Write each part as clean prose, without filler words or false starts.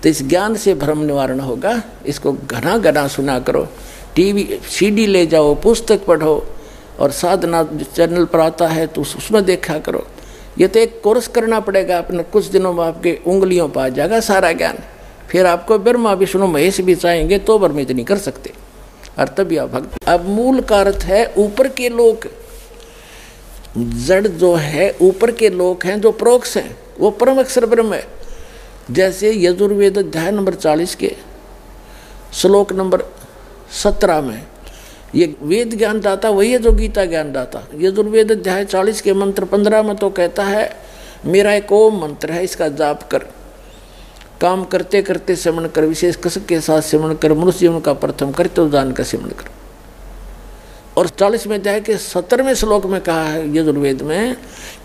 तो इस ज्ञान से भ्रम निवारण होगा। इसको घना घना सुना करो, टीवी सीडी ले जाओ, पुस्तक पढ़ो, और साधना चैनल पर आता है तो उसमें देखा करो। ये तो एक कोर्स करना पड़ेगा, अपने कुछ दिनों में आपके उंगलियों पर आ जाएगा सारा ज्ञान। फिर आपको ब्रह्मा विष्णु महेश भी चाहेंगे तो भ्रमित नहीं कर सकते, और तभी आप भक्त। अब मूल का अर्थ है ऊपर के लोक, जड़ जो है ऊपर के लोक हैं, जो प्रोक्ष हैं, वो परम अक्षर ब्रह्म है। जैसे यजुर्वेद अध्याय नंबर 40 के श्लोक नंबर 17 में ये वेद ज्ञान दाता वही है जो गीता ज्ञान दाता। यजुर्वेद अध्याय 40 के मंत्र 15 में तो कहता है मेरा एक ओम मंत्र है, इसका जाप कर, काम करते करते श्रवण कर, विशेष कसक के साथ श्रवण कर, मनुष्य जीवन का प्रथम कर तो दान का श्रवण कर। और 40 में अध्याय के 17वें श्लोक में कहा है यजुर्वेद में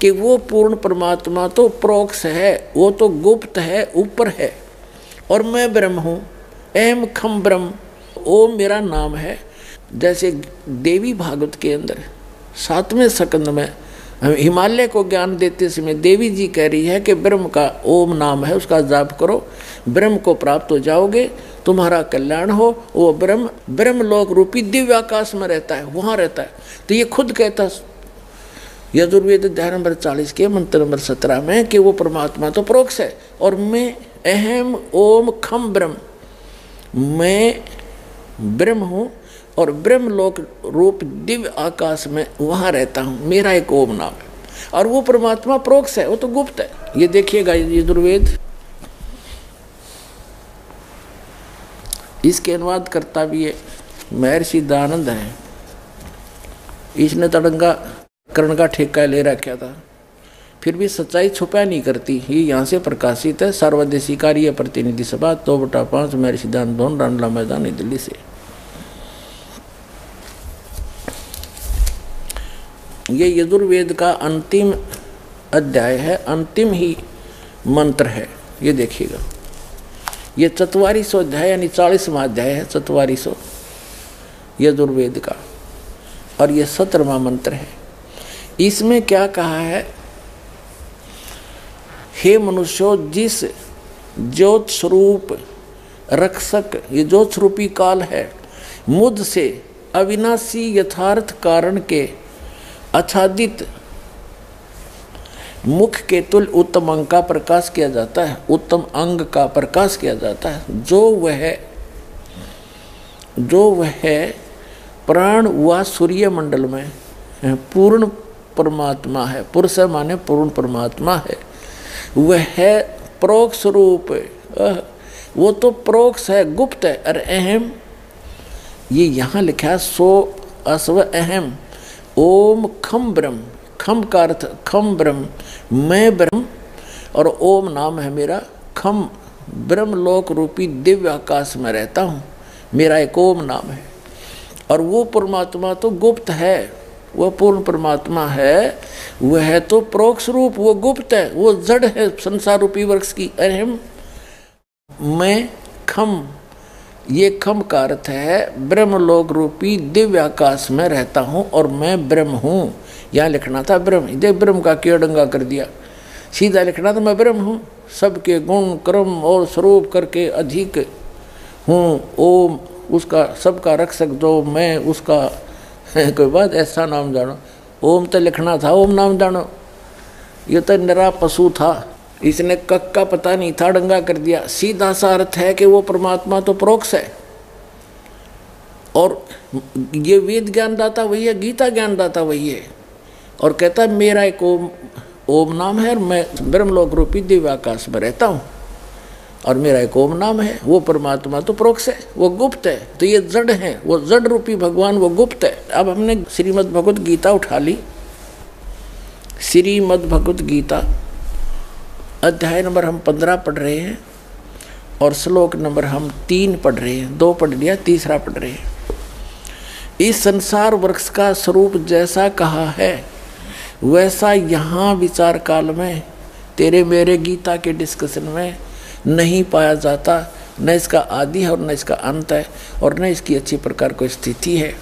कि वो पूर्ण परमात्मा तो प्रोक्ष है, वो तो गुप्त है, ऊपर है, और मैं ब्रह्म हूँ, एम खम ब्रह्म, ओम मेरा नाम है। जैसे देवी भागवत के अंदर 7वें स्कंद में हिमालय को ज्ञान देते समय देवी जी कह रही है कि ब्रह्म का ओम नाम है, उसका जाप करो, ब्रह्म को प्राप्त हो जाओगे, तुम्हारा कल्याण हो। वो ब्रह्म ब्रह्मलोक रूपी दिव्य आकाश में रहता है, वहाँ रहता है। तो ये खुद कहता है यजुर्वेद अध्याय नंबर 40 के मंत्र नंबर 17 में कि वो परमात्मा तो प्रोक्ष है, और मैं अहम ओम खम ब्रह्म, मैं ब्रह्म हूँ और ब्रह्मलोक रूप दिव्य आकाश में वहाँ रहता हूँ, मेरा एक ओम नाम है। और वो परमात्मा प्रोक्ष है, वो तो गुप्त है। ये देखिएगा यजुर्वेद, इसके अनुवाद करता भी है महर्षि दयानंद है। इसने तड़ंगा कर्ण का ठेका ले रखा था, फिर भी सच्चाई छुपा नहीं करती। ये यहाँ से प्रकाशित है, सर्वदेशी कार्य प्रतिनिधि सभा 2/5 महर्षि दयानंद भवन, रांडला मैदान, नई दिल्ली से। ये यजुर्वेद का अंतिम अध्याय है, अंतिम ही मंत्र है। ये देखिएगा, ये 4400 अध्याय यानी 40वां अध्याय है, 4400 यजुर्वेद का, और ये 17वां मंत्र है। इसमें क्या कहा है, हे मनुष्यों, जिस ज्योत स्वरूप रक्षक, ये ज्योत स्वरूपी काल है, मुझ से अविनाशी यथार्थ कारण के आच्छादित मुख के तुल्य उत्तम अंग का प्रकाश किया जाता है, उत्तम अंग का प्रकाश किया जाता है। जो वह प्राण व सूर्य मंडल में पूर्ण परमात्मा है, पुरुष माने पूर्ण परमात्मा है, वह है प्रोक्ष रूप, वो तो प्रोक्ष है, गुप्त है। और अहम, ये यहाँ लिखा है सो अस्व अहम ओम खम ब्रह्म, खम का अर्थ खम ब्रह्म, मैं ब्रह्म, और ओम नाम है मेरा, खम ब्रह्मलोक रूपी दिव्य आकाश में रहता हूँ, मेरा एक ओम नाम है। और वो परमात्मा तो गुप्त है, वह पूर्ण परमात्मा है, वह है तो प्रोक्ष रूप, वो गुप्त है, वो जड़ है संसार रूपी वृक्ष की। अहम मैं खम, ये खम का अर्थ है ब्रह्मलोक रूपी दिव्य आकाश में रहता हूँ और मैं ब्रह्म हूँ। यहाँ लिखना था ब्रह्म, इधर ब्रह्म का कीड़ंगा कर दिया, सीधा लिखना था मैं ब्रह्म हूँ, सबके गुण क्रम और स्वरूप करके अधिक हूँ, ओम उसका सबका रक्षक जो मैं उसका कोई बात ऐसा नाम जानो। ओम तो लिखना था ओम नाम जानो, ये तो निरा पशु था, इसने कक का पता नहीं था, डंगा कर दिया। सीधा सा अर्थ है कि वो परमात्मा तो प्रोक्ष है, और ये वेद ज्ञान दाता वही है, गीता ज्ञान दाता वही है, और कहता है मेरा एक ओम नाम है और मैं ब्रह्मलोक रूपी दिव्य आकाश में रहता हूँ और मेरा एक ओम नाम है। वो परमात्मा तो प्रोक्ष है, वो गुप्त है। तो ये जड़ है, वो जड़ रूपी भगवान वो गुप्त है। अब हमने श्रीमद् भगवत गीता उठा ली, श्रीमद् भगवत गीता अध्याय नंबर हम 15 पढ़ रहे हैं और श्लोक नंबर हम 3 पढ़ रहे हैं, 2 पढ़ लिया, तीसरा पढ़ रहे हैं। इस संसार वृक्ष का स्वरूप जैसा कहा है वैसा यहाँ विचार काल में तेरे मेरे गीता के डिस्कशन में नहीं पाया जाता। न इसका आदि है और न इसका अंत है और न इसकी अच्छी प्रकार कोई स्थिति है।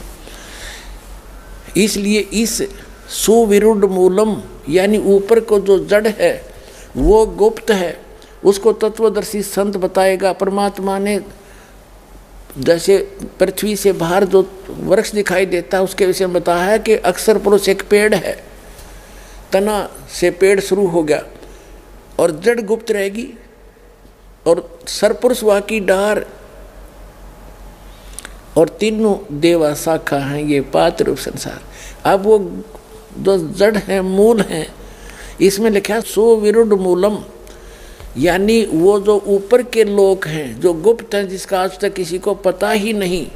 इसलिए इस सुविरुद्ध मूलम यानी ऊपर को जो जड़ है वो गुप्त है, उसको तत्वदर्शी संत बताएगा। परमात्मा ने जैसे पृथ्वी से बाहर जो वृक्ष दिखाई देता है उसके विषय में बताया है कि अक्षर पुरुष एक पेड़ है, तना से पेड़ शुरू हो गया और जड़ गुप्त रहेगी, और सरपुरुष वहाँ की डार, और तीनों देवा शाखा हैं, ये पात्र रूप संसार। अब वो जो जड़ है, मूल है, इसमें लिखा सुविरुद्ध मूलम, यानी वो जो ऊपर के लोक हैं, जो गुप्त हैं, जिसका आज तक किसी को पता ही नहीं,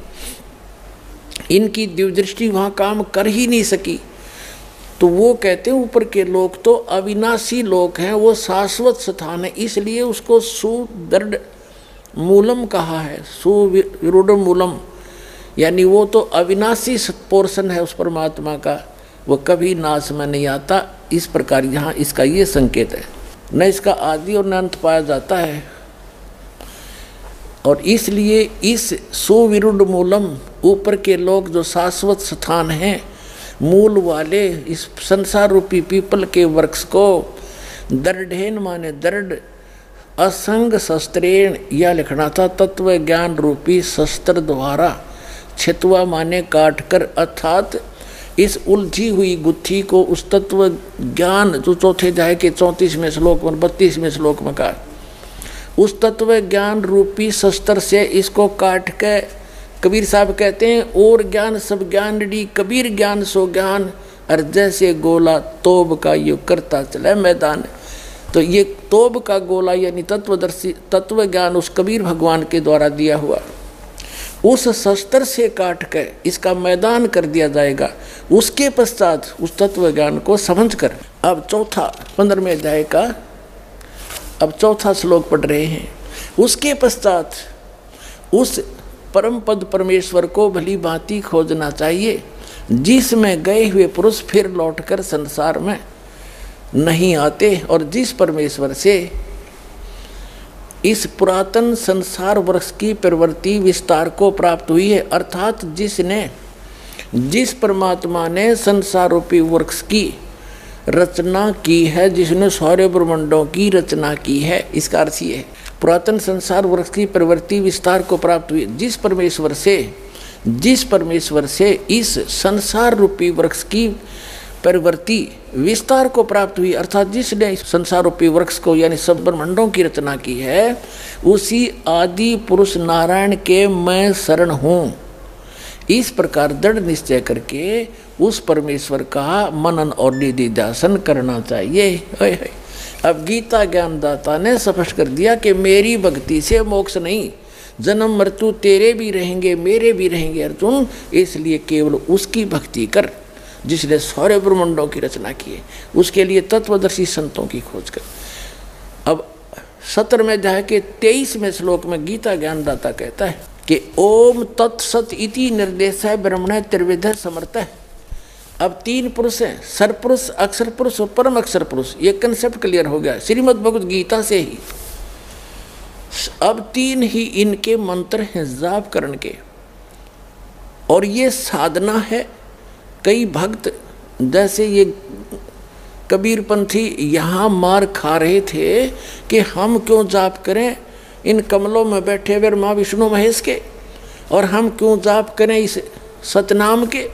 इनकी दिव्यदृष्टि वहाँ काम कर ही नहीं सकी, तो वो कहते हैं ऊपर के लोक तो अविनाशी लोक हैं, वो शाश्वत स्थान है, इसलिए उसको सुदृढ़ मूलम कहा है, सुविरुद्ध मूलम, यानी वो तो अविनाशी पोर्शन है उस परमात्मा का, वो कभी नाश में नहीं आता। इस प्रकार यहाँ इसका ये संकेत है, न इसका आदि और न अंत पाया जाता है, और इसलिए इस सुविरुद्ध मूलम, ऊपर के लोग जो शाश्वत स्थान हैं, मूल वाले इस संसार रूपी पीपल के वृक्ष को दृढ़ेन माने दृढ़, असंग शस्त्रेण, यह लिखना था तत्व ज्ञान रूपी शस्त्र द्वारा, छितवा माने काट कर, अर्थात इस उलझी हुई गुत्थी को उस तत्व ज्ञान जो चौथे अध्याय के 34वें श्लोक में 32वें श्लोक में कहा, उस तत्व ज्ञान रूपी शस्त्र से इसको काट के, कबीर साहब कहते हैं और ज्ञान सब ज्ञान डी, कबीर ज्ञान सो ज्ञान, और जैसे गोला तोब का ये करता चला मैदान। तो ये तोब का गोला यानी तत्वदर्शी तत्व ज्ञान उस कबीर भगवान के द्वारा दिया हुआ, उस शस्त्र से काट के इसका मैदान कर दिया जाएगा। उसके पश्चात उस तत्व ज्ञान को समझ कर, अब चौथा 15वें अध्याय का अब चौथा श्लोक पढ़ रहे हैं। उसके पश्चात उस परम पद परमेश्वर को भली भांति खोजना चाहिए, जिसमें गए हुए पुरुष फिर लौटकर संसार में नहीं आते, और जिस परमेश्वर से इस पुरातन संसार वृक्ष की प्रवृत्ति विस्तार को प्राप्त हुई है, अर्थात जिस परमात्मा ने संसार रूपी वृक्ष की रचना की है, जिसने सारे ब्रह्मांडों की रचना की है, इसका अर्थ ये है पुरातन संसार वृक्ष की प्रवृत्ति विस्तार को प्राप्त हुई, जिस परमेश्वर से इस संसार रूपी वृक्ष की प्रवृत्ति विस्तार को प्राप्त हुई, अर्थात जिसने संसार रूपी वृक्ष को यानी सब ब्रह्मांडों की रचना की है, उसी आदि पुरुष नारायण के मैं शरण हूँ। इस प्रकार दृढ़ निश्चय करके उस परमेश्वर का मनन और निधिध्यासन करना चाहिए। अब गीता ज्ञानदाता ने स्पष्ट कर दिया कि मेरी भक्ति से मोक्ष नहीं, जन्म मृत्यु तेरे भी रहेंगे मेरे भी रहेंगे अर्जुन, इसलिए केवल उसकी भक्ति कर जिसने सारे ब्रह्मांडों की रचना की है, उसके लिए तत्वदर्शी संतों की खोज कर। अब 17वें अध्याय के 23वें श्लोक में गीता ज्ञानदाता कहता है कि ओम तत्सत इति निर्देश ब्रह्मण त्रिविध समर्थ। अब 3 पुरुष हैं, सरपुरुष, अक्षर पुरुष और परम अक्षर पुरुष, ये कंसेप्ट क्लियर हो गया श्रीमद् भगवद गीता से ही। अब 3 ही इनके मंत्र हैं जाप करने के, और ये साधना है। कई भक्त जैसे ये कबीरपंथी यहाँ मार खा रहे थे कि हम क्यों जाप करें इन कमलों में बैठे हुए माँ विष्णु महेश के, और हम क्यों जाप करें इस सतनाम के,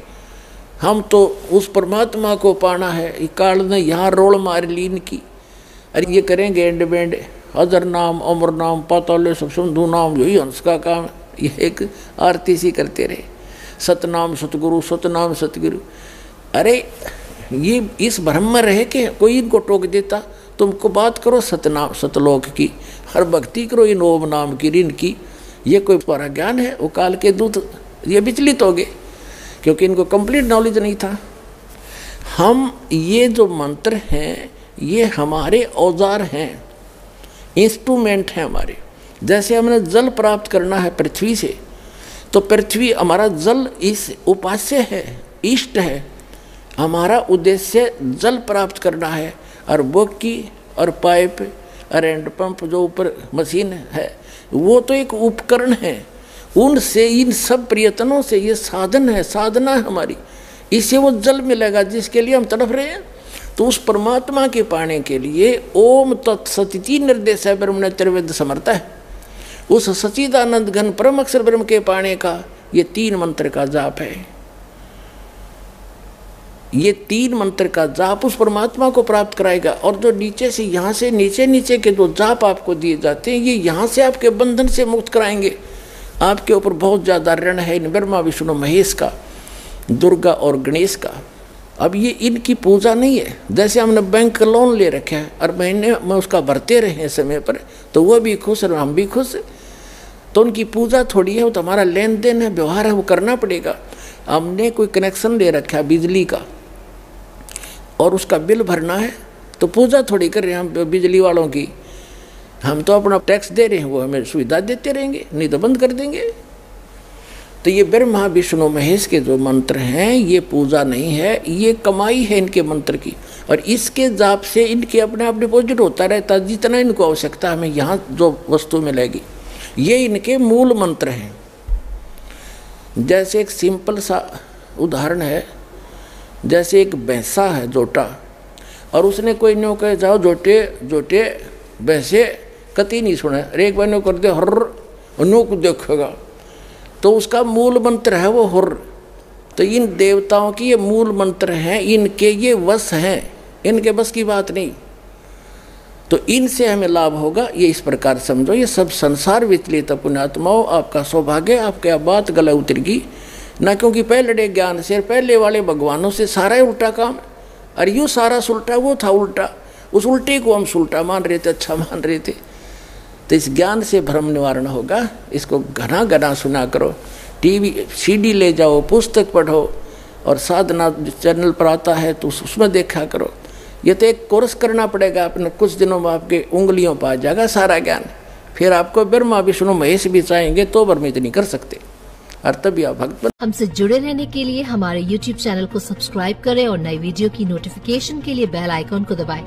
हम तो उस परमात्मा को पाना है। ये काल ने यहाँ रोल मार ली इनकी, अरे ये करेंगे एंड बेंड अजर नाम अमर नाम पाताल सब सिंधु नाम, यही हंस का काम। ये एक आरती सी करते रहे, सतनाम सतगुरु सतनाम सतगुरु। अरे ये इस भ्रम में रहे कि कोई इनको टोक देता, तुमको बात करो सतनाम सतलोक की, हर भक्ति करो इन ओम नाम की ऋण की। ये कोई बड़ा ज्ञान है? वो काल के दूत ये विचलित हो गए क्योंकि इनको कंप्लीट नॉलेज नहीं था। हम ये जो मंत्र हैं ये हमारे औजार हैं, इंस्ट्रूमेंट हैं हमारे। जैसे हमने जल प्राप्त करना है पृथ्वी से, तो पृथ्वी हमारा जल इस उपास्य है, इष्ट है। हमारा उद्देश्य जल प्राप्त करना है, और बुक की और पाइप और हैंड पंप जो ऊपर मशीन है वो तो एक उपकरण है। उनसे इन सब प्रयत्नों से ये साधन है, साधना है हमारी, इससे वो जल मिलेगा जिसके लिए हम तड़प रहे हैं। तो उस परमात्मा के पाने के लिए ओम तत्सति निर्देश है ब्रह्म ने त्रिवेद समर्थ है। उस सच्चिदानंद घन परम अक्षर ब्रह्म के पाने का ये 3 मंत्र का जाप है। ये 3 मंत्र का जाप उस परमात्मा को प्राप्त कराएगा। और जो नीचे से यहाँ से नीचे के जो जाप आपको दिए जाते हैं, ये यहाँ से आपके बंधन से मुक्त कराएंगे। आपके ऊपर बहुत ज़्यादा ऋण है इन ब्रह्मा विष्णु महेश का, दुर्गा और गणेश का। अब ये इनकी पूजा नहीं है। जैसे हमने बैंक का लोन ले रखा है और महीने में उसका भरते रहे समय पर, तो वो भी खुश और हम भी खुश। तो उनकी पूजा थोड़ी है, वो तो हमारा लेन देन है, व्यवहार है, वो करना पड़ेगा। हमने कोई कनेक्शन ले रखा है बिजली का और उसका बिल भरना है, तो पूजा थोड़ी कर रहे हैं हम बिजली वालों की। हम तो अपना टैक्स दे रहे हैं, वो हमें सुविधा देते रहेंगे, नहीं तो बंद कर देंगे। तो ये ब्रह्मा विष्णु महेश के जो मंत्र हैं, ये पूजा नहीं है, ये कमाई है इनके मंत्र की। और इसके जाप से इनके अपने आप डिपॉजिट होता रहता, जितना इनको आवश्यकता हमें यहाँ जो वस्तु मिलेगी। ये इनके मूल मंत्र हैं। जैसे एक सिंपल सा उदाहरण है, जैसे एक भैंसा है जोटा, और उसने कोई न्यो कहे जाओ जोटे जोटे भैंसे, कति नहीं सुना, एक बार न्यो कर दे हर नो को देखेगा, तो उसका मूल मंत्र है वो हुर। तो इन देवताओं की ये मूल मंत्र हैं, इनके ये वश हैं, इनके बस की बात नहीं। तो इनसे हमें लाभ होगा, ये इस प्रकार समझो। ये सब संसार विचलित पुण्यात्माओं, आपका सौभाग्य, आपके बात गला उतरेगी ना, क्योंकि पहले ज्ञान से पहले वाले भगवानों से सारा उल्टा काम। और यूँ सारा सुलटा, वो था उल्टा, उस उल्टे को हम सुलटा मान रहे थे, अच्छा मान रहे थे। तो इस ज्ञान से भ्रम निवारण होगा। इसको घना घना सुना करो, टीवी सीडी ले जाओ, पुस्तक पढ़ो, और साधना चैनल पर आता है तो उसमें देखा करो। ये तो एक कोर्स करना पड़ेगा, अपने कुछ दिनों में आपके उंगलियों पर आ जाएगा सारा ज्ञान। फिर आपको ब्रह्मा विष्णु महेश भी चाहेंगे तो भ्रमित नहीं कर सकते। और तभी आप भक्त। हमसे जुड़े रहने के लिए हमारे YouTube चैनल को सब्सक्राइब करें और नई वीडियो की नोटिफिकेशन के लिए बेल आइकॉन को दबाएं।